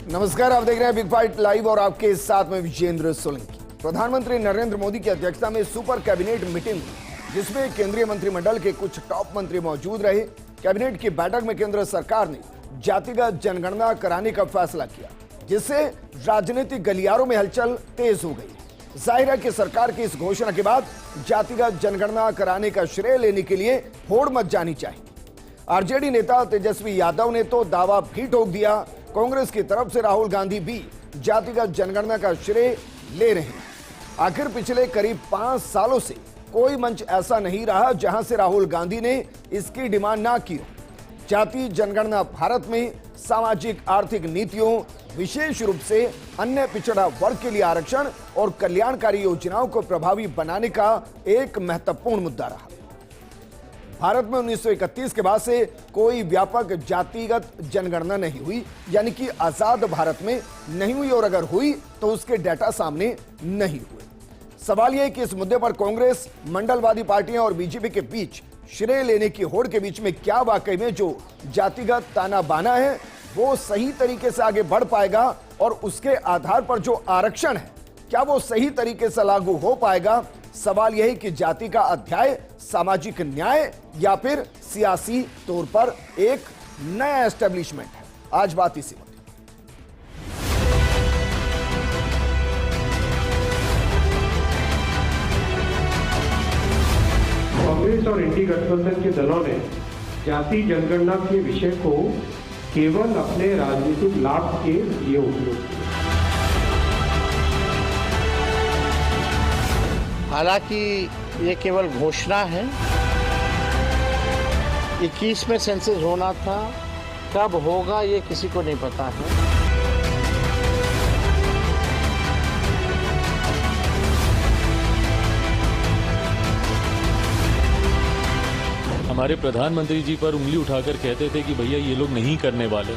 नमस्कार, आप देख रहे हैं बिग फाइट लाइव और आपके साथ में विजेंद्र सोलंकी। प्रधानमंत्री नरेंद्र मोदी की अध्यक्षता में सुपर कैबिनेट मीटिंग जिसमें केंद्रीय मंत्रिमंडल के कुछ टॉप मंत्री मौजूद रहे। कैबिनेट की बैठक में केंद्र सरकार ने जातिगत जनगणना कराने का फैसला किया, जिससे राजनीतिक गलियारों में हलचल तेज हो गई। जाहिर है कि सरकार की इस घोषणा के बाद जातिगत जनगणना कराने का श्रेय लेने के लिए होड़ मच जानी चाहिए। आरजेडी नेता तेजस्वी यादव ने तो दावा भी ठोक दिया। कांग्रेस की तरफ से राहुल गांधी भी जातिगत जनगणना का श्रेय ले रहे हैं। आखिर पिछले करीब 5 सालों से कोई मंच ऐसा नहीं रहा जहां से राहुल गांधी ने इसकी डिमांड ना की। जाति जनगणना भारत में सामाजिक आर्थिक नीतियों, विशेष रूप से अन्य पिछड़ा वर्ग के लिए आरक्षण और कल्याणकारी योजनाओं को प्रभावी बनाने का एक महत्वपूर्ण मुद्दा रहा। भारत में 1931 के बाद से कोई व्यापक जातिगत जनगणना नहीं हुई, यानी कि आजाद भारत में नहीं हुई, और अगर हुई तो उसके डेटा सामने नहीं हुए। सवाल यह है कि इस मुद्दे पर कांग्रेस, मंडलवादी पार्टियां और बीजेपी के बीच श्रेय लेने की होड़ के बीच में क्या वाकई में जो जातिगत ताना बाना है वो सही तरीके से आगे बढ़ पाएगा, और उसके आधार पर जो आरक्षण है क्या वो सही तरीके से लागू हो पाएगा। सवाल यही कि जाति का अध्याय सामाजिक न्याय या फिर सियासी तौर पर एक नया एस्टेब्लिशमेंट है। आज बात इसी मुद्दे। कांग्रेस और इंडी गठबंधन के दलों ने जाति जनगणना के विषय को केवल अपने राजनीतिक लाभ के लिए उपयोग किया। हालांकि ये केवल घोषणा है। 21 में सेंसस होना था, कब होगा ये किसी को नहीं पता है। हमारे प्रधानमंत्री जी पर उंगली उठाकर कहते थे कि भैया ये लोग नहीं करने वाले।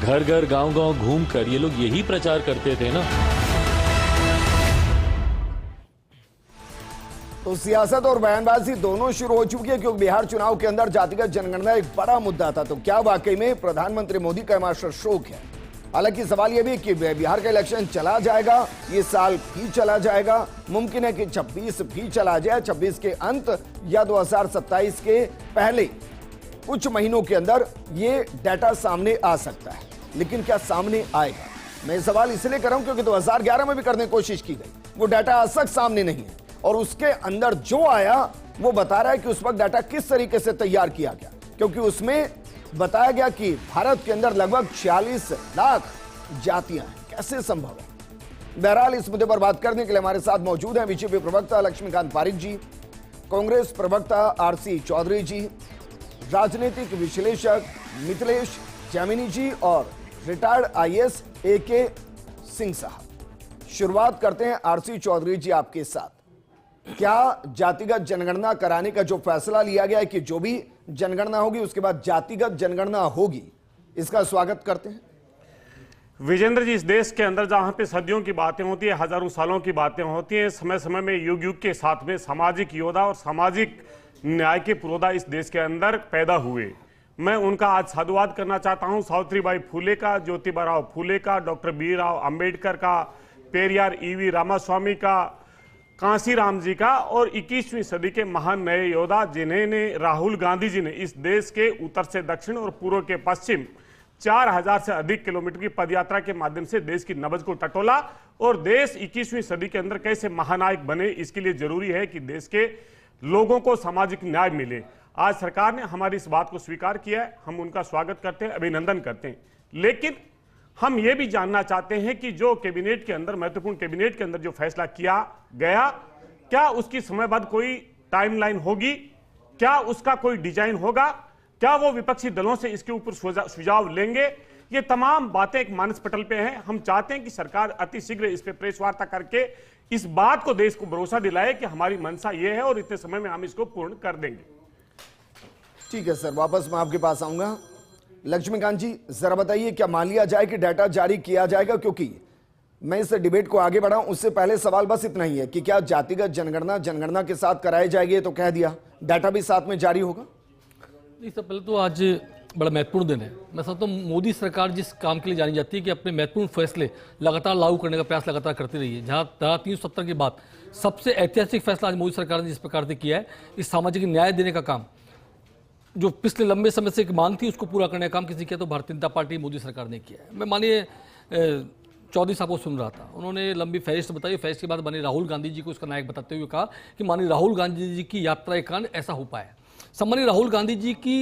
घर घर गांव गांव घूमकर ये लोग यही प्रचार करते थे ना। तो सियासत और बयानबाजी दोनों शुरू हो चुकी है, क्योंकि बिहार चुनाव के अंदर जातिगत जनगणना एक बड़ा मुद्दा था। तो क्या वाकई में प्रधानमंत्री मोदी का मास्टर स्ट्रोक है? हालांकि सवाल यह भी कि बिहार का इलेक्शन चला जाएगा, ये साल भी चला जाएगा, मुमकिन है कि 26 भी चला जाए, 26 के अंत या 2027 के पहले कुछ महीनों के अंदर ये डाटा सामने आ सकता है। लेकिन क्या सामने आएगा? मैं सवाल इसलिए कर रहा हूं क्योंकि 2011 में भी करने की कोशिश की गई, वो डाटा आज तक सामने नहीं है, और उसके अंदर जो आया वो बता रहा है कि उस वक्त डाटा किस तरीके से तैयार किया गया, क्योंकि उसमें बताया गया कि भारत के अंदर लगभग 46 लाख जातियां हैं। कैसे संभव है? बहरहाल इस मुद्दे पर बात करने के लिए हमारे साथ मौजूद हैं बीजेपी प्रवक्ता लक्ष्मीकांत पारिक जी, कांग्रेस प्रवक्ता आरसी चौधरी जी, राजनीतिक विश्लेषक मिथिलेश जैमिनी जी और रिटायर्ड आईएएस AK सिंह साहब। शुरुआत करते हैं आरसी चौधरी जी आपके साथ। क्या जातिगत जनगणना कराने का जो फैसला लिया गया है कि जो भी जनगणना होगी उसके बाद जातिगत जनगणना होगी, इसका स्वागत करते हैं? विजेंद्र जी, इस देश के अंदर जहां पे सदियों की बातें होती है, हजारों सालों की बातें होती हैं, समय समय में युग युग के साथ में सामाजिक योद्धा और सामाजिक न्याय के पुरोधा इस देश के अंदर पैदा हुए। मैं उनका आज साधुवाद करना चाहता हूं। सावित्रीबाई फुले का, ज्योतिबा फुले का, डॉक्टर B.R. अम्बेडकर का, पेरियार E.V. रामास्वामी का, कांसीराम जी का, और 21वीं सदी के महान नए योद्धा जिन्हें राहुल गांधी जी ने इस देश के उत्तर से दक्षिण और पूर्व के पश्चिम 4000 से अधिक किलोमीटर की पदयात्रा के माध्यम से देश की नब्ज को टटोला, और देश 21वीं सदी के अंदर कैसे महानायक बने, इसके लिए जरूरी है कि देश के लोगों को सामाजिक न्याय मिले। आज सरकार ने हमारी इस बात को स्वीकार किया है, हम उनका स्वागत करते हैं, अभिनंदन करते हैं। लेकिन हम ये भी जानना चाहते हैं कि जो कैबिनेट के अंदर, महत्वपूर्ण कैबिनेट के अंदर जो फैसला किया गया, क्या उसकी समयबद्ध कोई टाइमलाइन होगी? क्या उसका कोई डिजाइन होगा? क्या वो विपक्षी दलों से इसके ऊपर सुझाव लेंगे? ये तमाम बातें एक मानस पटल पे हैं। हम चाहते हैं कि सरकार अति शीघ्र इस पे प्रेस वार्ता करके इस बात को देश को भरोसा दिलाए कि हमारी मंशा ये है और इतने समय में हम इसको पूर्ण कर देंगे। ठीक है सर, वापस मैं आपके पास आऊंगा। लक्ष्मीकांत जी, जरा बताइए, क्या मान लिया जाए कि डाटा जारी किया जाएगा? क्योंकि मैं इस डिबेट को आगे बढ़ाऊं उससे पहले सवाल बस इतना ही है कि क्या जातिगत जनगणना के साथ कराई जाएगी? तो कह दिया, डाटा भी साथ में जारी होगा। इससे पहले तो आज बड़ा महत्वपूर्ण दिन है। मैं समझता हूँ मोदी सरकार जिस काम के लिए जानी जाती है कि अपने महत्वपूर्ण फैसले लगातार लागू करने का प्रयास लगातार करती रही है। जहाँ धारा 370 के बाद सबसे ऐतिहासिक फैसला आज मोदी सरकार ने जिस प्रकार से किया है, इस सामाजिक न्याय देने का काम, जो पिछले लंबे समय से एक मांग थी उसको पूरा करने का काम किसी किया तो भारतीय जनता पार्टी मोदी सरकार ने किया है। मैं मानिए चौधरी साहब को सुन रहा था, उन्होंने लंबी फहरिस्त बताई। फहरिस्त के बाद माननीय राहुल गांधी जी को उसका नायक बताते हुए कहा कि माननीय राहुल गांधी जी की यात्रा के कारण ऐसा हो पाया। सम्मानीय राहुल गांधी जी की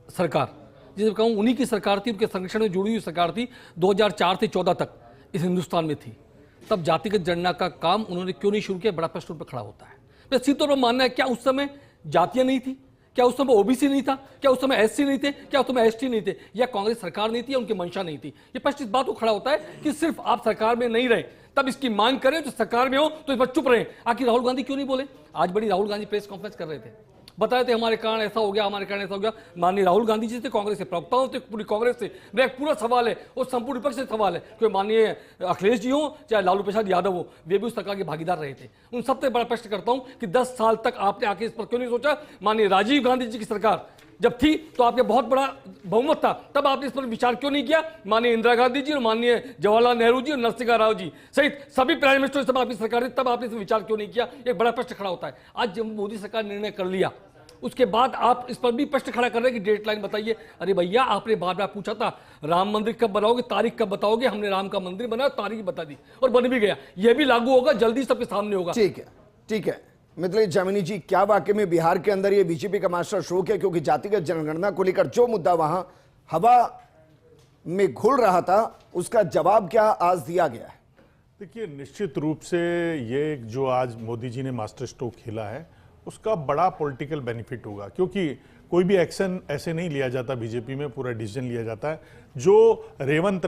सरकार, जिसे कहूँ उन्हीं की सरकार थी, उनके संरक्षण में जुड़ी हुई सरकार थी, 2004 से 14 तक इस हिंदुस्तान में थी। तब जातिगत जनगणना का काम उन्होंने क्यों नहीं शुरू किया, बड़ा प्रश्न उन पर खड़ा होता है। मैं सीधे तौर पर मानना है, क्या उस समय जातियां नहीं थी, क्या उस समय ओबीसी नहीं था, क्या उस समय एससी नहीं थे, क्या उस समय एसटी नहीं थे, या कांग्रेस सरकार नहीं थी या उनकी मंशा नहीं थी। ये प्रश्न इस बात को खड़ा होता है कि सिर्फ आप सरकार में नहीं रहे तब इसकी मांग करें, तो सरकार में हो तो इस पर चुप रहे। आखिर राहुल गांधी क्यों नहीं बोले? आज बड़ी राहुल गांधी प्रेस कॉन्फ्रेंस कर रहे थे, बता रहे थे हमारे कारण ऐसा हो गया, हमारे कारण ऐसा हो गया। माननीय राहुल गांधी जी थे, कांग्रेस के प्रवक्ताओं थे, पूरी कांग्रेस से मेरा एक पूरा सवाल है और संपूर्ण विपक्ष से सवाल है कि माननीय अखिलेश जी हो चाहे लालू प्रसाद यादव हो, वे भी उस सरकार के भागीदार रहे थे। उन सबसे बड़ा प्रश्न करता हूं कि 10 साल तक आपने आके इस पर क्यों नहीं सोचा? माननीय राजीव गांधी जी की सरकार जब थी तो आपके बहुत बड़ा बहुमत था, तब आपने इस पर विचार क्यों नहीं किया? माननीय इंदिरा गांधी जी और माननीय जवाहरलाल नेहरू जी और नरसिंह राव जी सहित सभी प्राइम मिनिस्टर इस समय आपकी सरकार ने, तब आपने इस पर विचार क्यों नहीं किया? एक बड़ा प्रश्न खड़ा होता है। आज जब मोदी सरकार ने निर्णय कर लिया, उसके बाद आप इस पर भी प्रश्न खड़ा कर रहे हैं कि डेडलाइन बताइए। अरे भैया, आपने बार बार पूछा था राम मंदिर कब बनाओगे, तारीख कब बताओगे? हमने राम का मंदिर बनाया, तारीख बता दी और बन भी गया। यह भी लागू होगा, जल्दी सबके सामने होगा। ठीक है, ठीक है। मिथिलेश जामिनी जी, क्या वाकई में बिहार के अंदर ये बीजेपी का मास्टर स्ट्रोक है? क्योंकि जातिगत जनगणना को लेकर जो मुद्दा वहां हवा में घुल रहा था, उसका जवाब क्या आज दिया गया है? देखिए, निश्चित रूप से ये जो आज मोदी जी ने मास्टर स्ट्रोक खेला है, उसका बड़ा पॉलिटिकल बेनिफिट होगा, क्योंकि कोई भी एक्शन ऐसे नहीं लिया जाता बीजेपी में, पूरा डिसीजन लिया जाता है। जो रेवंत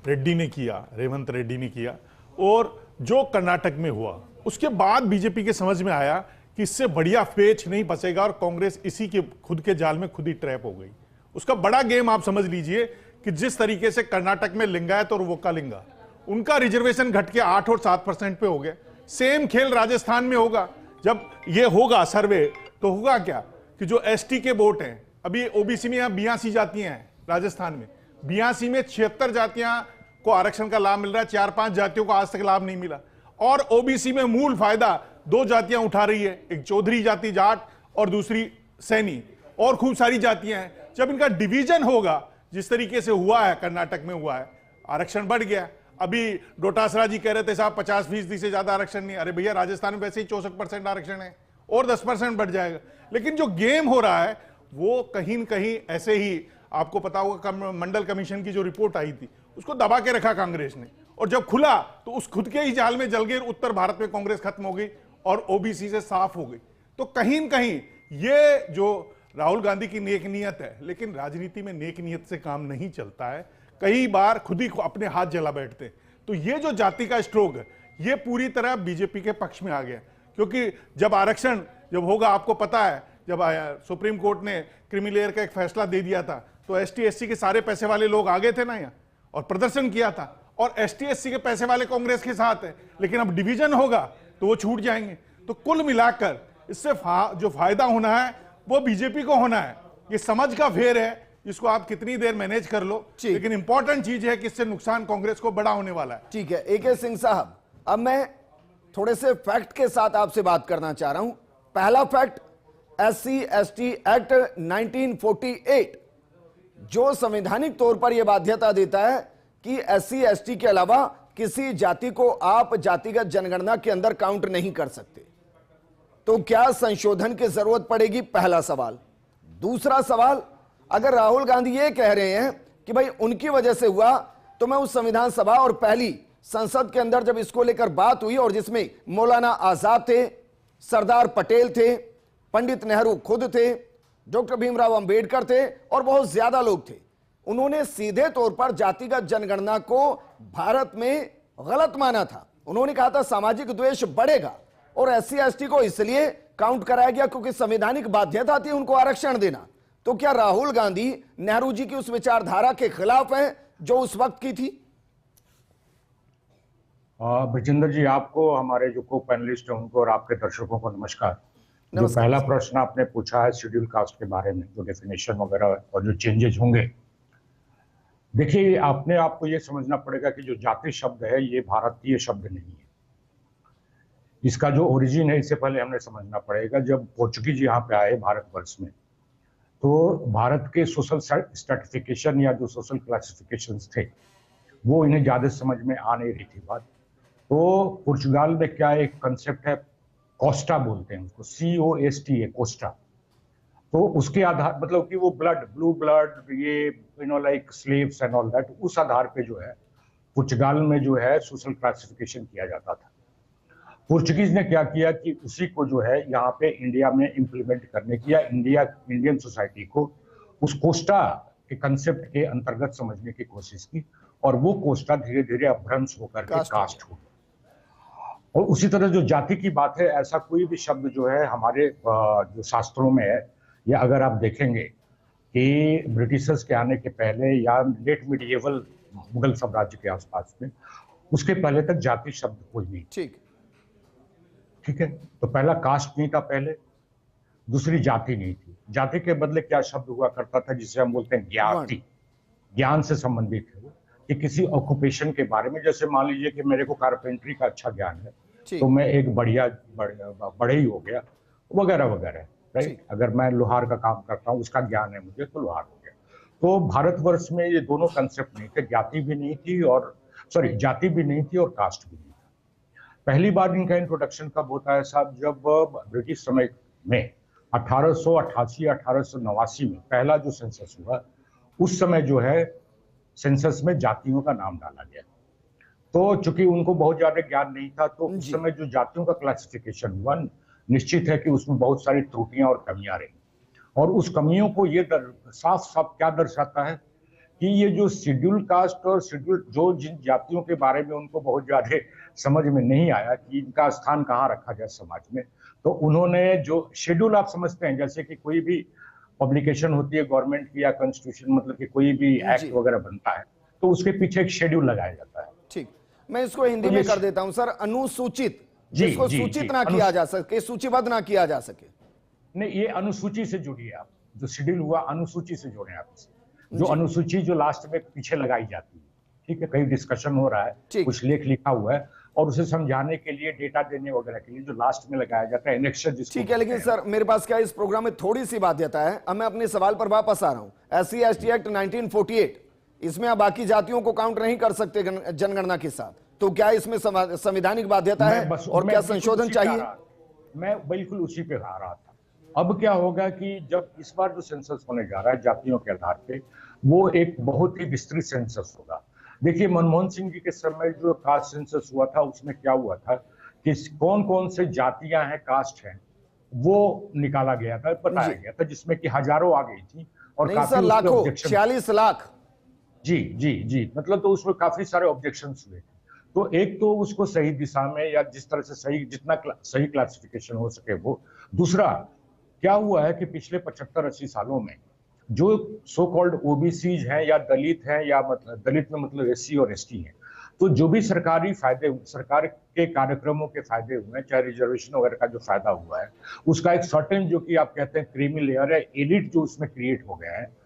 रेड्डी ने किया और जो कर्नाटक में हुआ, उसके बाद बीजेपी के समझ में आया कि इससे बढ़िया पेच नहीं बचेगा और कांग्रेस इसी के खुद के जाल में खुद ही ट्रैप हो गई। उसका बड़ा गेम आप समझ लीजिए कि जिस तरीके से कर्नाटक में लिंगायत और वोकालिंगा, उनका रिजर्वेशन घट के 8 और 7% पे हो गया। सेम खेल राजस्थान में होगा। जब ये होगा सर्वे तो होगा क्या कि जो एसटी के वोट हैं, अभी ओबीसी में यहां 82 जातियां हैं राजस्थान में, 82 में 76 जातियां को आरक्षण का लाभ मिल रहा है, 4-5 जातियों को आज तक लाभ नहीं मिला। और ओबीसी में मूल फायदा 2 जातियां उठा रही है, एक चौधरी जाति जाट और दूसरी सैनी, और खूब सारी जातियां हैं। जब इनका डिवीजन होगा, जिस तरीके से हुआ है कर्नाटक में हुआ है, आरक्षण बढ़ गया। अभी डोटासरा जी कह रहे थे साहब 50% से ज्यादा आरक्षण नहीं। अरे भैया, राजस्थान में वैसे ही 64% आरक्षण है और 10% बढ़ जाएगा। लेकिन जो गेम हो रहा है वो कहीं न कहीं ऐसे ही, आपको पता होगा मंडल कमीशन की जो रिपोर्ट आई थी, उसको दबा के रखा कांग्रेस ने, और जब खुला तो उस खुद के ही जाल में जल गई। उत्तर भारत में कांग्रेस खत्म हो गई और ओबीसी से साफ हो गई। तो कहीं न कहीं ये जो राहुल गांधी की नेक नीयत है, लेकिन राजनीति में नेक नीयत से काम नहीं चलता है, कई बार खुद ही अपने हाथ जला बैठते हैं। तो ये जो जाति का स्ट्रोक है, ये पूरी तरह बीजेपी के पक्ष में आ गया, क्योंकि जब आरक्षण जब होगा, आपको पता है जब सुप्रीम कोर्ट ने क्रीमी लेयर का एक फैसला दे दिया था, तो एसटी एससी के सारे पैसे वाले लोग आ गए थे ना यहाँ और प्रदर्शन किया था, और एसटी एससी के पैसे वाले कांग्रेस के साथ है। लेकिन अब डिवीजन होगा तो वो छूट जाएंगे। तो कुल मिलाकर इससे जो फायदा होना है वो बीजेपी को होना है। ये समझ का फेर है, इसको आप कितनी देर मैनेज कर लो, लेकिन इंपॉर्टेंट चीज है कि इससे नुकसान कांग्रेस को बड़ा होने वाला है। ठीक है, AK सिंह साहब, अब मैं थोड़े से फैक्ट के साथ आपसे बात करना चाह रहा हूं। पहला फैक्ट, SC/ST एक्ट 1948 जो संवैधानिक तौर पर यह बाध्यता देता है कि SC/ST के अलावा किसी जाति को आप जातिगत जनगणना के अंदर काउंट नहीं कर सकते। तो क्या संशोधन की जरूरत पड़ेगी? पहला सवाल। दूसरा सवाल, अगर राहुल गांधी ये कह रहे हैं कि भाई उनकी वजह से हुआ, तो मैं उस संविधान सभा और पहली संसद के अंदर जब इसको लेकर बात हुई और जिसमें मौलाना आजाद थे, सरदार पटेल थे, पंडित नेहरू खुद थे, डॉक्टर भीमराव अंबेडकर थे और बहुत ज्यादा लोग थे, उन्होंने सीधे तौर पर जातिगत जनगणना को भारत में गलत माना था। उन्होंने कहा था सामाजिक द्वेष बढ़ेगा और SC/ST को इसलिए काउंट कराया गया क्योंकि संवैधानिक बाध्यता थी उनको आरक्षण देना। तो क्या राहुल गांधी नेहरू जी की उस विचारधारा के खिलाफ हैं जो उस वक्त की थी? विजेंद्र जी, आपको, हमारे जो को पैनलिस्ट हैं उनको और आपके दर्शकों को नमस्कार। जो नमस्कार। पहला प्रश्न आपने पूछा है शेड्यूल कास्ट के बारे में, जो डेफिनेशन वगैरह और जो चेंजेस होंगे, देखिए आपको ये समझना पड़ेगा कि जो जाति शब्द है ये भारतीय शब्द नहीं है। इसका जो ओरिजिन है इससे पहले हमने समझना पड़ेगा। जब पोर्चुगीज यहाँ पे आए भारतवर्ष में, तो भारत के सोशल स्ट्रैटिफिकेशन या जो सोशल क्लासिफिकेशंस थे वो इन्हें ज्यादा समझ में आ नहीं रही थी बात। तो पुर्तगाल में क्या एक कंसेप्ट है, कोस्टा बोलते हैं उसको, COSTA, कोस्टा। तो उसके आधार मतलब कि वो ब्लू ब्लड, ये like slaves and all that, उस आधार पे जो है पुर्तगाल में जो है सोशल क्लासिफिकेशन किया जाता था। पुर्तगीज ने क्या किया कि उसी को जो है यहाँ पे इंडिया में इंप्लीमेंट करने की या इंडियन सोसाइटी को उस कोस्टा के कंसेप्ट के अंतर्गत समझने की कोशिश की, और वो कोस्टा धीरे धीरे अपभ्रंश होकर के कास्ट हो गया। और उसी तरह जो जाति की बात है, ऐसा कोई भी शब्द जो है हमारे जो शास्त्रों में है, या अगर आप देखेंगे कि ब्रिटिशर्स के आने के पहले या लेट मिडिएवल मुगल साम्राज्य के आसपास में, उसके पहले तक जाति शब्द कोई नहीं। ठीक है, तो पहला कास्ट नहीं था पहले, दूसरी जाति नहीं थी। जाति के बदले क्या शब्द हुआ करता था जिसे हम बोलते हैं ज्ञाति, ज्ञान से संबंधित है वो, कि किसी ऑक्यूपेशन के बारे में। जैसे मान लीजिए कि मेरे को कारपेंट्री का अच्छा ज्ञान है तो मैं एक बड़े ही हो गया, वगैरह वगैरह, राइट। अगर मैं लोहार का काम करता हूँ, उसका ज्ञान है मुझे, तो लोहार हो गया। तो भारतवर्ष में ये दोनों कंसेप्ट नहीं थे, जाति भी नहीं थी और कास्ट भी नहीं था। पहली बार इनका इंट्रोडक्शन कब होता है साहब, जब ब्रिटिश समय में 1888 या 1889 में पहला जो सेंसस हुआ, उस समय जो है सेंसस में जातियों का नाम डाला गया। तो चूंकि उनको बहुत ज्यादा ज्ञान नहीं था, तो उस समय जो जातियों का क्लासिफिकेशन हुआ, निश्चित है कि उसमें बहुत सारी त्रुटियां और कमियां रही। और उस कमियों को ये साफ साफ क्या दर्शाता है कि ये जो शेड्यूल कास्ट और शेड्यूल, जो जिन जातियों के बारे में उनको बहुत ज्यादा समझ में नहीं आया कि इनका स्थान कहाँ रखा जाए समाज में, तो उन्होंने जो शेड्यूल, आप समझते हैं जैसे कि कोई भी पब्लिकेशन होती है गवर्नमेंट की या कॉन्स्टिट्यूशन, मतलब कि कोई भी एक्ट वगैरह बनता है तो उसके पीछे एक शेड्यूल लगाया जाता है। ठीक, मैं इसको हिंदी में कर देता हूं सर। अनुसूचित, जिसको सूचित ना किया जा सके, सूचीबद्ध ना किया जा सके। नहीं, ये अनुसूची से जुड़िए आप, जो शेड्यूल हुआ अनुसूची से जोड़े आप इसे। जो अनुसूची जो लास्ट में पीछे लगाई जाती है, ठीक है, कहीं डिस्कशन हो रहा है, कुछ लेख लिखा हुआ है और उसे समझाने के लिए, डेटा देने वगैरह के लिए जो लास्ट में लगाया जाता है एनेक्सर जिसको। ठीक है, लेकिन सर मेरे पास क्या इस प्रोग्राम में थोड़ी सी बाध्यता है। अब मैं अपने सवाल पर वापस आ रहा हूं। SC/ST एक्ट 1948, इसमें आप बाकी जातियों को काउंट नहीं कर सकते जनगणना के साथ, तो क्या इसमें संवैधानिक बाध्यता है और क्या संशोधन चाहिए? मैं बिल्कुल उसी पे आ रहा था। अब क्या होगा कि जब इस बार जो सेंसस होने जा रहा है जातियों के आधार पे, वो एक बहुत ही विस्तृत सेंसस होगा। देखिए, मनमोहन सिंह जी के समय जो कास्ट सेंसस हुआ था, उसमें क्या हुआ था कि कौन कौन से जातियां हैं, कास्ट हैं, वो निकाला गया था, बताया गया था, जिसमें कि हजारों आ गई थी और काफी लाखों, 46 लाख। जी, मतलब तो उसमें काफी सारे ऑब्जेक्शंस हुए थे। तो एक तो उसको सही दिशा में या जिस तरह से सही, जितना सही क्लासिफिकेशन हो सके वो। दूसरा क्या हुआ है कि पिछले 75-80 सालों में जो सो कॉल्ड ओबीसीज हैं या दलित हैं, या मतलब दलित में मतलब SC और ST हैं, तो जो भी सरकारी फायदे, सरकार के कार्यक्रमों के फायदे हुए हैं, चाहे रिजर्वेशन वगैरह का जो फायदा हुआ है, उसका एक सर्टेन जो कि आप कहते हैं क्रीमी लेयर है, एलिट जो उसमें क्रिएट हो गया है,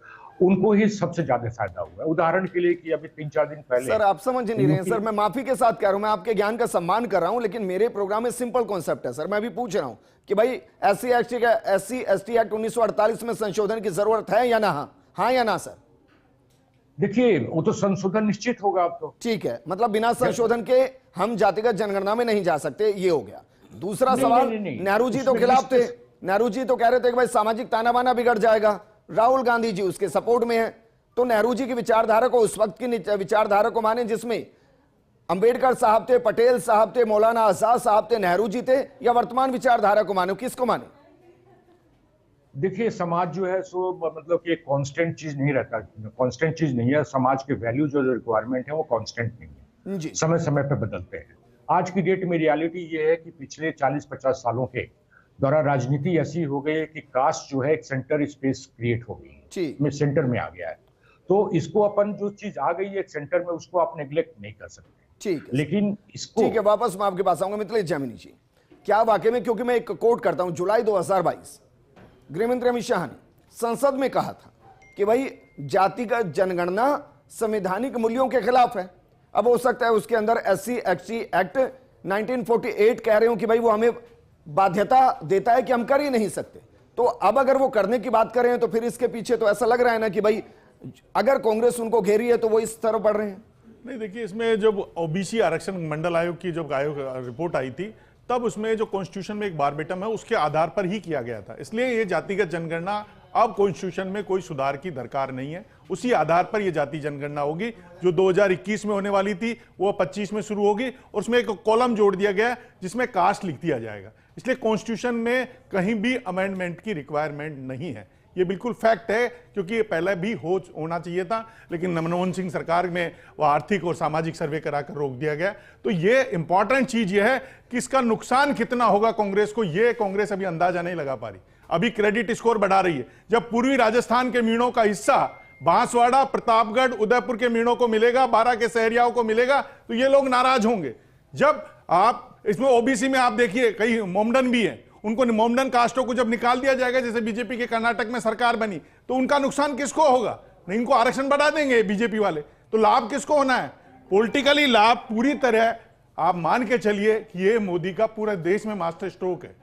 उनको ही सबसे ज्यादा फायदा हुआ है। उदाहरण के लिए कि अभी 3-4 दिन पहले, सर आप समझ नहीं रहे हैं सर, मैं माफी के साथ कह रहा हूं, मैं आपके ज्ञान का सम्मान कर रहा हूं, लेकिन मेरे प्रोग्राम में सिंपल कॉन्सेप्ट है सर। मैं भी पूछ रहा हूं कि भाई SC/ST एक्ट 1948 में संशोधन की जरूरत है या ना? हाँ या ना सर? देखिए, वो तो संशोधन निश्चित होगा अब तो। ठीक है, मतलब बिना संशोधन के हम जातिगत जनगणना में नहीं जा सकते, ये हो गया। दूसरा सवाल, नेहरू जी तो खिलाफ थे, नेहरू जी तो कह रहे थे कि भाई सामाजिक ताना बाना बिगड़ जाएगा। राहुल गांधी जी उसके सपोर्ट में है। तो नेहरू जी की विचारधारा को, उस वक्त की विचारधारा को माने जिसमें अंबेडकर साहब थे, पटेल साहब थे, मौलाना आजाद साहब थे, नेहरू जी थे, या वर्तमान विचारधारा को माने? किसको माने? देखिए, समाज जो है सो मतलब कि एक कांस्टेंट चीज नहीं रहता, कांस्टेंट चीज नहीं है। समाज के वैल्यू जो रिक्वायरमेंट है वो कांस्टेंट नहीं है जी। समय समय पे बदलते हैं। आज की डेट में रियलिटी ये है कि पिछले 40-50 सालों के दौरान राजनीति ऐसी हो गई है कि कास्ट जो है एक सेंटर स्पेस क्रिएट हो गई है, सेंटर में आ गया है। तो इसको अपन, जो चीज आ गई है एक सेंटर में, उसको आप नेग्लेक्ट नहीं कर सकते। ठीक है, लेकिन इसको, ठीक है, वापस मैं आपके पास आऊंगा। मिथिलेश जामिनी जी, क्या वाकई में, क्योंकि मैं एक कोट करता हूं, जुलाई 2022 गृहमंत्री अमित शाह ने संसद में कहा था कि भाई जातिगत जनगणना संवैधानिक मूल्यों के खिलाफ है। अब हो सकता है उसके अंदर SC ST एक्ट 1948 कह रहे हो कि भाई वो हमें बाध्यता देता है कि हम कर ही नहीं सकते। तो अब अगर वो करने की बात कर रहे हैं तो फिर इसके पीछे तो ऐसा लग रहा है ना कि भाई अगर कांग्रेस उनको घेरी है तो वो इस तरफ बढ़ रहे हैं। नहीं, देखिए, इसमें जब OBC आरक्षण मंडल आयोग की जब रिपोर्ट आई थी, तब उसमें जो कॉन्स्टिट्यूशन में एक बारबेटम है उसके आधार पर ही किया गया था। इसलिए ये जातिगत जनगणना अब कॉन्स्टिट्यूशन में कोई सुधार की दरकार नहीं है। उसी आधार पर ये जाति जनगणना होगी जो 2021 में होने वाली थी, वो 25 में शुरू होगी, और उसमें एक कॉलम जोड़ दिया गया जिसमें कास्ट लिख दिया जाएगा। इसलिए कॉन्स्टिट्यूशन में कहीं भी अमेंडमेंट की रिक्वायरमेंट नहीं है। ये बिल्कुल फैक्ट है, क्योंकि ये पहले भी होना चाहिए था, लेकिन मनमोहन सिंह सरकार में वो आर्थिक और सामाजिक सर्वे कराकर रोक दिया गया। तो ये इंपॉर्टेंट चीज ये है कि इसका नुकसान कितना होगा कांग्रेस को, ये कांग्रेस अभी अंदाजा नहीं लगा पा रही। अभी क्रेडिट स्कोर बढ़ा रही है। जब पूर्वी राजस्थान के मीणों का हिस्सा बांसवाड़ा, प्रतापगढ़, उदयपुर के मीणों को मिलेगा, 12 के सहरियाओं को मिलेगा, तो ये लोग नाराज होंगे। जब आप इसमें OBC में आप देखिए कई मोमडन भी हैं, उनको मोमडन कास्टों को जब निकाल दिया जाएगा, जैसे बीजेपी के कर्नाटक में सरकार बनी, तो उनका नुकसान किसको होगा? नहीं, इनको आरक्षण बढ़ा देंगे बीजेपी वाले, तो लाभ किसको होना है? पॉलिटिकली लाभ पूरी तरह आप मान के चलिए कि ये मोदी का पूरे देश में मास्टर स्ट्रोक है।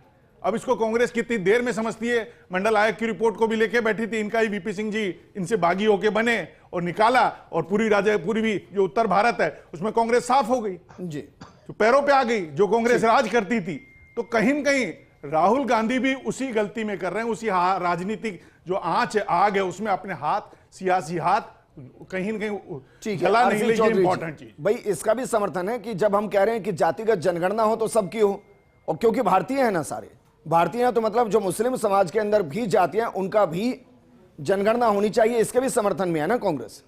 अब इसको कांग्रेस कितनी देर में समझती है। मंडल आयोग की रिपोर्ट को भी लेके बैठी थी, इनका ही VP सिंह जी इनसे बागी होके बने और निकाला, और पूर्वी जो उत्तर भारत है उसमें कांग्रेस साफ हो गई जी, तो पैरों पे आ गई, जो कांग्रेस राज करती थी। तो कहीं न कहीं राहुल गांधी भी उसी गलती में कर रहे हैं, उसी राजनीतिक जो आग है उसमें अपने हाथ, सियासी हाथ कहीं न कहीं जला नहीं ले। इंपॉर्टेंट चीज भाई इसका भी समर्थन है कि जब हम कह रहे हैं कि जातिगत जनगणना हो तो सबकी हो, और क्योंकि भारतीय है ना, सारे भारतीय हैं, तो मतलब जो मुस्लिम समाज के अंदर भी जातियां उनका भी जनगणना होनी चाहिए, इसके भी समर्थन में है ना कांग्रेस।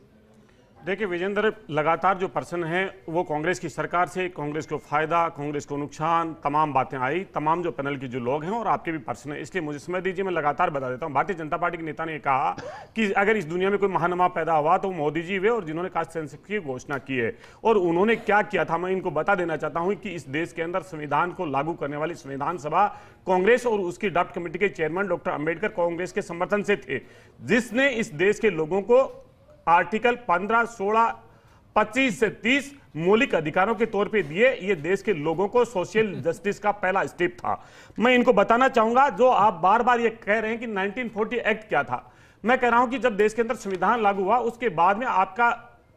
देखिए विजेंद्र, लगातार जो प्रश्न है वो कांग्रेस की सरकार से, कांग्रेस को फायदा, कांग्रेस को नुकसान, तमाम बातें आई, तमाम जो पैनल के जो लोग हैं और आपके भी प्रश्न है, इसलिए मुझे समय दीजिए, मैं लगातार बता देता हूं। भारतीय जनता पार्टी के नेता ने कहा कि अगर इस दुनिया में कोई महानमा पैदा हुआ तो मोदी जी वे, और जिन्होंने कास्ट सेंसस की घोषणा की है। और उन्होंने क्या किया था, मैं इनको बता देना चाहता हूं कि इस देश के अंदर संविधान को लागू करने वाली संविधान सभा कांग्रेस और उसकी ड्राफ्ट कमेटी के चेयरमैन डॉक्टर अंबेडकर कांग्रेस के समर्थन से थे, जिसने इस देश के लोगों को आर्टिकल 15, 16, 25 से 30 मौलिक अधिकारों के तौर पे दिए। ये देश के लोगों को सोशल जस्टिस का पहला स्टेप था। मैं इनको बताना चाहूंगा, जो आप बार बार ये कह रहे हैं कि 1940 एक्ट क्या था, मैं कह रहा हूं कि जब देश के अंदर संविधान लागू हुआ उसके बाद में आपका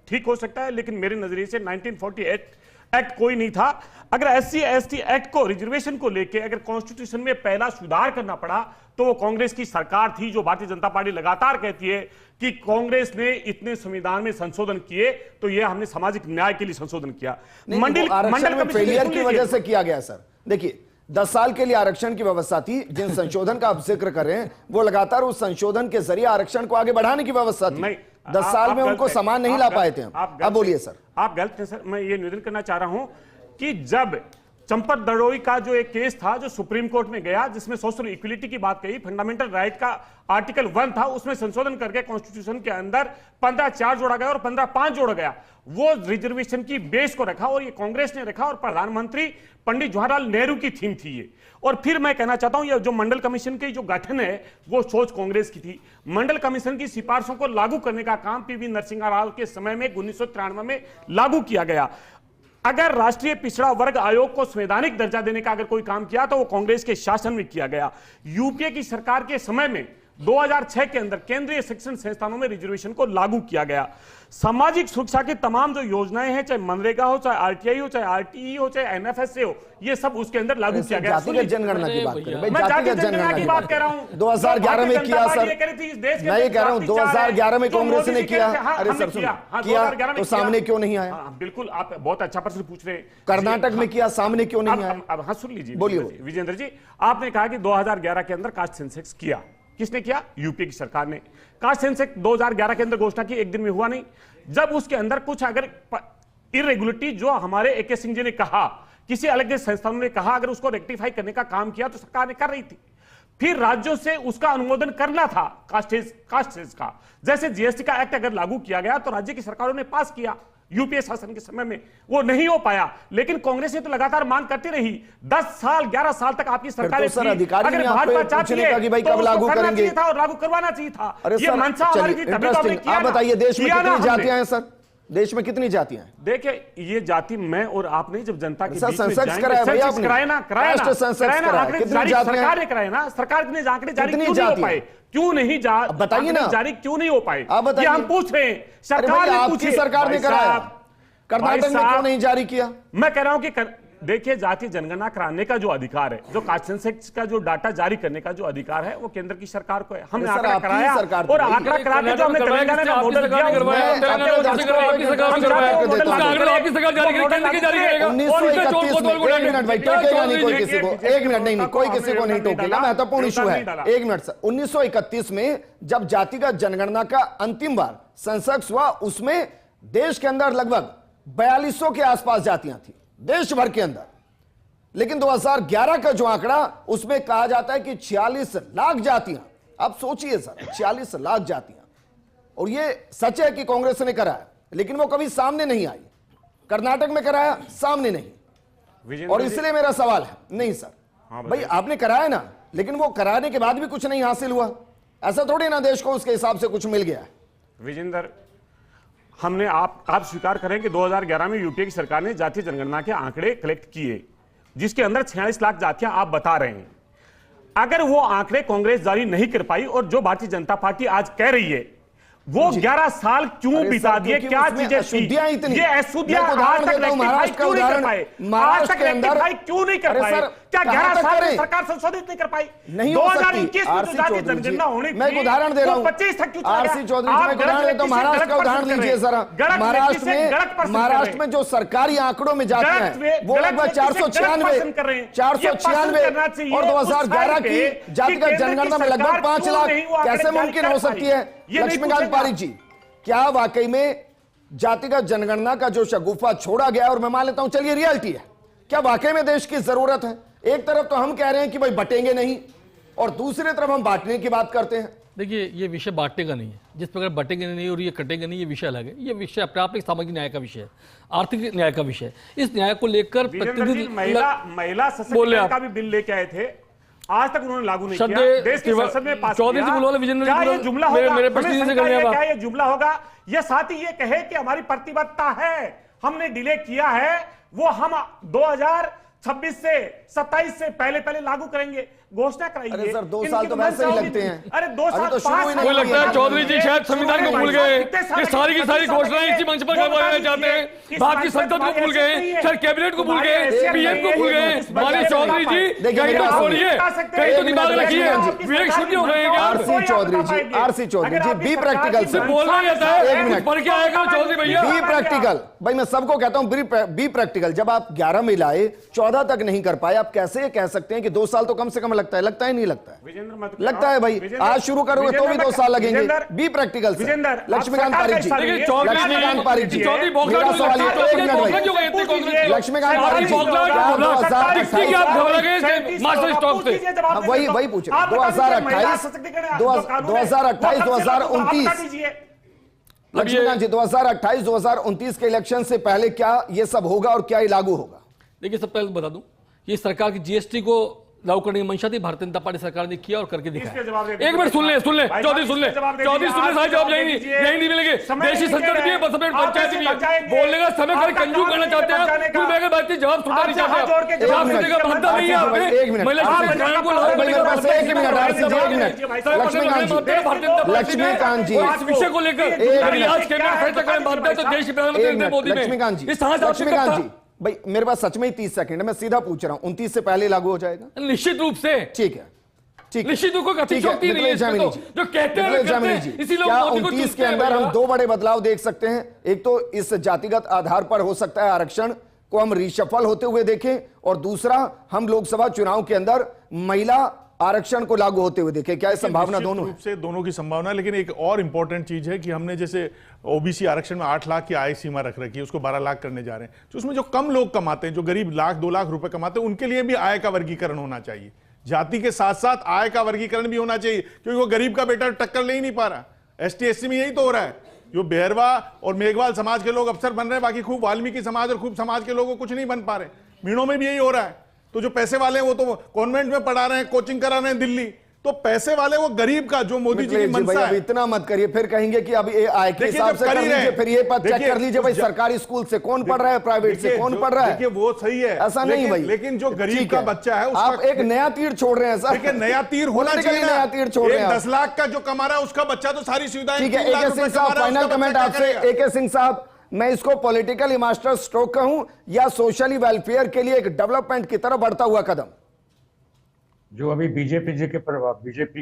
ठीक हो सकता है, लेकिन मेरे नजरिए से 1948 एक्ट कोई नहीं था। अगर SC ST एक्ट को, रिजर्वेशन को लेके अगर कॉन्स्टिट्यूशन में पहला सुधार करना पड़ा तो वो कांग्रेस की सरकार थी, जो भारतीय जनता पार्टी लगातार कहती है कि कांग्रेस ने इतने संविधान में संशोधन किए तो ये हमने सामाजिक न्याय के लिए संशोधन किया। मंडल फेलियर की वजह से किया गया सर। देखिए 10 साल के लिए आरक्षण की व्यवस्था थी, जिन संशोधन का आप जिक्र कर रहे हैं वो लगातार उस संशोधन के जरिए आरक्षण को आगे बढ़ाने की व्यवस्था थी। 10 साल में उनको समान नहीं ला पाए थे। आप बोलिए सर। आप गलत हैं सर। मैं ये निवेदन करना चाह रहा हूं कि जब चंपत दड़ोई का जो एक केस था जो सुप्रीम कोर्ट में गया, जिसमें सोशल इक्विलिटी की बात कही, फंडामेंटल राइट का आर्टिकल 1 था, उसमें संशोधन करके कॉन्स्टिट्यूशन के अंदर 15(4) जोड़ा गया और 15(5) जोड़ा गया। वो रिजर्वेशन की बेस को रखा और ये कांग्रेस ने रखा, और प्रधानमंत्री पंडित जवाहरलाल नेहरू की थीम थी ये। और फिर मैं कहना चाहता हूं ये जो मंडल कमीशन की जो गठन है वो सोच कांग्रेस की थी। मंडल कमीशन की सिफारिशों को लागू करने का काम PV नरसिम्हा राव के समय में 1993 में लागू किया गया। अगर राष्ट्रीय पिछड़ा वर्ग आयोग को संवैधानिक दर्जा देने का अगर कोई काम किया तो वो कांग्रेस के शासन में किया गया। यूपीए की सरकार के समय में 2006 के अंदर केंद्रीय शिक्षण संस्थानों में रिजर्वेशन को लागू किया गया। सामाजिक सुरक्षा की तमाम जो योजनाएं हैं, चाहे मनरेगा हो, चाहे RTI हो, चाहे RTE हो, चाहे NFS हो, ये सब उसके अंदर लागू किया गया। जातिगत जनगणना की बात करें, मैं जातिगत जनगणना की बात कर रहा हूं। 2011 में किया सर, मैं ये कह रहा हूं 2011 में कांग्रेस ने किया। अरे सर किया तो सामने क्यों नहीं आया? बिल्कुल, आप बहुत अच्छा प्रश्न पूछ रहे हैं। कर्नाटक में किया, सामने क्यों नहीं आया? अब हाँ सुन लीजिए, बोलिए विजेंद्र जी। आपने कहा कि 2011 के अंदर कास्ट सेंसस किया, किसने किया? यूपीए की सरकार ने। कास्ट सेंसस 2011 के अंदर घोषणा की, एक दिन में हुआ नहीं। जब उसके अंदर कुछ अगर इरेगुलरिटी जो हमारे AK सिंह जी ने कहा, किसी अलग संस्थानों ने कहा, अगर उसको रेक्टिफाई करने का काम किया तो सरकार ने कर रही थी। फिर राज्यों से उसका अनुमोदन करना था कास्ट सेंसस का। जैसे GST का एक्ट अगर लागू किया गया तो राज्य की सरकारों ने पास किया, यूपीए शासन के समय में वो नहीं हो पाया, लेकिन कांग्रेस ने तो लगातार मांग करती रही। 10 साल 11 साल तक आपकी सरकारें सर अधिकारी अगर ने आप भाजपा पे चाहती पूछने का है कि भाई तो कब उसको लागू करना करेंगे चाहिए था और लागू करवाना चाहिए था। अरे ये सर मंशा हमारी थी, तभी तो हमने किया आप ना। बताइए देश में किया ना कितनी हमने। जातियां हैं सर? देश में कितनी जातियां हैं? देखिए ये जाति मैं और आप नहीं, जब जनता के सर, बीच में सेंसस जाएंगे, कराया भैया सेंसस आपने। कराया ना, राष्ट्रीय सेंसस कराया। आंकड़े कितनी जारी जातियां हैं? सरकार ने कराए ना, सरकार ने आंकड़े जारी कितनी क्यों नहीं हो जातियां? पाए? क्यों नहीं बताइए ना। जारी क्यों नहीं हो पाए? आप बताइए। ये हम पूछ रहे हैं, अरे सरकार भाई ने आपकी पूछे। सरकार ने भाई कराया, साहब, कर्नाटक भाई में क्यों साहब, नहीं जारी किया? मैं कह रहा हूं कि देखिए जातीय जनगणना कराने का जो अधिकार है, जो कास्ट सेंसस का जो डाटा जारी करने का जो अधिकार है, वो केंद्र की सरकार को है। हमने सर, आंकड़ा आपकी कराया सरकार और तो आंकड़ा करा के जो हमने तेलंगाना में मॉडल दिया, आपकी सरकार जारी करेगी, केंद्र की जारी करेगा। 1931 में, एक मिनट भाई, टोकेगा नहीं कोई किसी को, एक मिनट, नहीं कोई किसी को नहीं टोकेगा, महत्वपूर्ण इशू है। एक मिनट सर, 1931 में जब जातिगत जनगणना का अंतिम बार सेंसस हुआ, उसमें देश के अंदर लगभग 4200 के आसपास जातियां थी देश भर के अंदर, लेकिन 2011 का जो आंकड़ा, उसमें कहा जाता है कि 46 लाख जातियां। आप सोचिए सर, 46 लाख जातियां, और ये सच है कि कांग्रेस ने कराया, लेकिन वो कभी सामने नहीं आई। कर्नाटक में कराया, सामने नहीं। और इसलिए मेरा सवाल है, नहीं सर भाई आपने कराया ना, लेकिन वो कराने के बाद भी कुछ नहीं हासिल हुआ, ऐसा थोड़ी ना देश को उसके हिसाब से कुछ मिल गया है। विजेंद्र, हमने आप स्वीकार करें कि 2011 में यूपीए की सरकार ने जातीय जनगणना के आंकड़े कलेक्ट किए, जिसके अंदर 46 लाख जातियां आप बता रहे हैं। अगर वो आंकड़े कांग्रेस जारी नहीं कर पाई और जो भारतीय जनता पार्टी आज कह रही है, वो 11 साल क्यों बिता दिए? क्या चीजें अशुद्धियां इतनी, ये अशुद्धियां आज तक रेक्टिफाई क्यों नहीं कर पाए? आज तक रेक्टिफाई क्यों नहीं कर पाए? क्या 11 साल में सरकार संशोधित नहीं कर पाई? नहीं हो सकती। 2021 में जो जातीय जनगणना होनी थी, मैं एक उदाहरण दे रहा हूं, 25 तक क्यों चला गया? आरसी चौधरी, मैं उदाहरण देता हूं, महाराष्ट्र का उदाहरण लीजिए जरा। महाराष्ट्र में जो सरकारी आंकड़ों में जाते हैं वो लगभग 496 और 2011 की जातिगत जनगणना में लगभग 5 लाख। कैसे मुमकिन हो सकती है? लक्ष्मीकांत पारिक जी, क्या वाकई में जातिगत जनगणना का जो शगुफा छोड़ा गया, और मैं मान लेता हूं चलिए रियलिटी है, क्या वाकई में देश की जरूरत है? एक तरफ तो हम कह रहे हैं कि भाई बटेंगे नहीं, और दूसरी तरफ हम बांटने की बात करते हैं। देखिए ये विषय बांटने का नहीं है, जिस प्रकार बटेंगे नहीं और ये कटेंगे नहीं, ये विषय अलग है। ये विषय अपने आप में सामाजिक न्याय का विषय है, आर्थिक न्याय का विषय है। इस न्याय को लेकर महिला सशक्तिकरण का भी बिल लेके आए थे, आज तक उन्होंने लागू नहीं किया, देश की संसद में पास किया। क्या ये जुमला होगा? क्या ये जुमला होगा? ये साथ ही ये कहे कि हमारी प्रतिबद्धता है, हमने डिले किया है, वो हम 2026 से 27 से पहले लागू करेंगे, घोषणा कराइए। अरे सर 2 साल तो वैसे ही लगते हैं। अरे 2 साल तो शुरू ही मुझे लगता है चौधरी जी शायद संविधान को भूल गए, ये सारी की सारी घोषणाएं इसी मंच पर करवाना चाहते हैं। बाकी संसद को भूल गए, शायद कैबिनेट को भूल गए, पीएम को भूल गए। माननीय चौधरी जी कहीं तो छोड़िए, कहीं तो दिमाग रखिए, विवेक शून्य हो गए। आरसी चौधरी जी बी प्रैक्टिकल से बोलना जाता है, एक मिनट पढ़ के आएगा चौधरी भैया। बी प्रैक्टिकल, भाई मैं सबको कहता हूं बी प्रैक्टिकल। जब आप 11 में लाए, 14 तक नहीं कर पाए, आप कैसे कह सकते हैं कि 2 साल तो कम से कम लगता है? लगता है नहीं लगता है? लगता है भाई, आज शुरू करोगे तो भी 2 साल लगेंगे। बी प्रैक्टिकल से लक्ष्मीकांत पारिक जी, लक्ष्मीकांत पारिक जी, मेरा सवाल ये, एक मिनट भाई, लक्ष्मीकांत पारिक जी, वही पूछ रहे 2028 2029 लक्ष्मीकांत जी, 2028-2029 के इलेक्शन से पहले क्या ये सब होगा और क्या ये लागू होगा? देखिए सब पहले बता दूं, ये सरकार की जीएसटी को लागू करने की मंशा थी, भारतीय जनता पार्टी सरकार ने किया और करके दिखाया। एक मिनट सुन ले चौधरी, सुन ले सारे जवाब यही नहीं मिलेंगे। देशी संसद भी है, बस पंचायत भी है, बोलने का समय खाली कंजूस करना चाहते हैं। तुम मेरे बात की जवाब सुनना नहीं चाहते, जवाब सुनने का बनता नहीं है आपने। लक्ष्मीकांत जी, इस विषय को लेकर आज कैबिनेट फैसला करने बांधता है तो देश के प्रधानमंत्री नरेंद्र मोदी ने लक्ष्मीकांत जी भाई मेरे पास सच में ही 30 सेकंड है, मैं सीधा पूछ रहा हूं, 29 से पहले लागू हो जाएगा? निश्चित रूप से। ठीक है, ठीक, निश्चित रूप से शक्ति नहीं है जो कहते हैं। इसी लोग क्या 29 के अंदर हम 2 बड़े बदलाव देख सकते हैं? एक तो इस जातिगत आधार पर हो सकता है आरक्षण को हम रिशफल होते हुए देखें, और दूसरा हम लोकसभा चुनाव के अंदर महिला आरक्षण को लागू होते हुए देखे। क्या संभावना दोनों रूप से दोनों की संभावना, लेकिन एक और इंपॉर्टेंट चीज है कि हमने जैसे ओबीसी आरक्षण में 8 लाख की आय सीमा रख रखी है, उसको 12 लाख करने जा रहे हैं। तो उसमें जो कम लोग कमाते हैं, जो गरीब 1-2 लाख रुपए कमाते हैं, उनके लिए भी आय का वर्गीकरण होना चाहिए। जाति के साथ साथ आय का वर्गीकरण भी होना चाहिए, क्योंकि वो गरीब का बेटा टक्कर ले ही नहीं पा रहा। ST SC में यही तो हो रहा है, जो बेहरवा और मेघवाल समाज के लोग अफसर बन रहे हैं, बाकी खूब वाल्मीकि समाज और खूब समाज के लोग कुछ नहीं बन पा रहे। मीणों में भी यही हो रहा है। तो जो पैसे वाले हैं वो तो कॉन्वेंट में पढ़ा रहे हैं, कोचिंग करा रहे हैं दिल्ली। तो पैसे वाले वो गरीब का जो मोदी जी की मनसा है, इतना मत करिए, फिर कहेंगे कि अब ये आय के हिसाब से कर लीजिए, फिर ये चेक कर लीजिए भाई सरकारी स्कूल से कौन पढ़ रहा है, प्राइवेट से कौन पढ़ रहा है। देखिए वो सही है, ऐसा नहीं भाई, लेकिन जो गरीब का बच्चा है आप एक नया तीर छोड़ रहे हैं सर। देखिए नया तीर होना चाहिए, नया तीर छोड़ रहे हैं। 10 लाख का जो कमा रहा है उसका बच्चा तो सारी सुविधाएं। ठीक है, AK सिंह साहब फाइनल कमेंट आपसे। AK सिंह साहब, मैं इसको पॉलिटिकली मास्टर स्ट्रोक कहूं या सोशली वेलफेयर के लिए एक डेवलपमेंट की तरफ बढ़ता हुआ कदम? जो अभी बीजेपी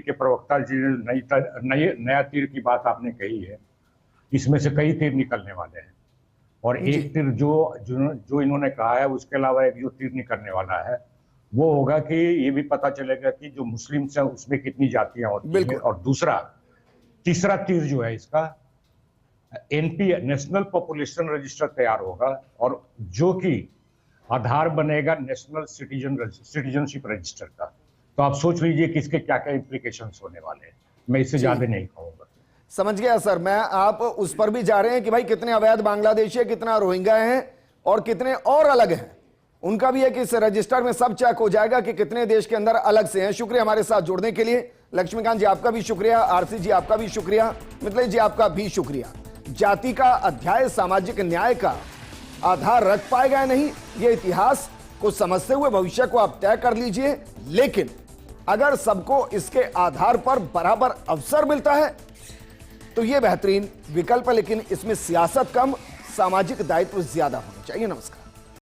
के प्रवक्ता जी ने नया तीर की बात आपने कही है, इसमें से कई तीर निकलने वाले हैं। और एक तीर जो इन्होंने कहा है, उसके अलावा एक जो तीर निकलने वाला है वो होगा कि ये भी पता चलेगा कि जो मुस्लिम है उसमें कितनी जातियां होती हैं। और तीसरा तीर जो है इसका, NP नेशनल पॉपुलेशन रजिस्टर तैयार होगा और जो कि आधार बनेगा नेशनल सिटीजनशिप रजिस्टर का। तो आप सोच लीजिए कि इसके क्या क्या इंप्लीकेशंस होने वाले हैं। मैं इससे ज्यादा नहीं कहूंगा। समझ गया सर। मैं आप उस पर भी जा रहे हैं कि भाई कितने अवैध बांग्लादेशी है, कितना रोहिंग्या हैं और कितने और अलग हैं, उनका भी है कि इस रजिस्टर में सब चेक हो जाएगा कि कितने देश के अंदर अलग से हैं। शुक्रिया हमारे साथ जुड़ने के लिए। लक्ष्मीकांत जी आपका भी शुक्रिया, RC जी आपका भी शुक्रिया, मिथिलेश जी आपका भी शुक्रिया। जाति का अध्याय सामाजिक न्याय का आधार रख पाएगा या नहीं, ये इतिहास को समझते हुए भविष्य को आप तय कर लीजिए। लेकिन अगर सबको इसके आधार पर बराबर अवसर मिलता है तो यह बेहतरीन विकल्प है, लेकिन इसमें सियासत कम, सामाजिक दायित्व ज्यादा होना चाहिए। नमस्कार।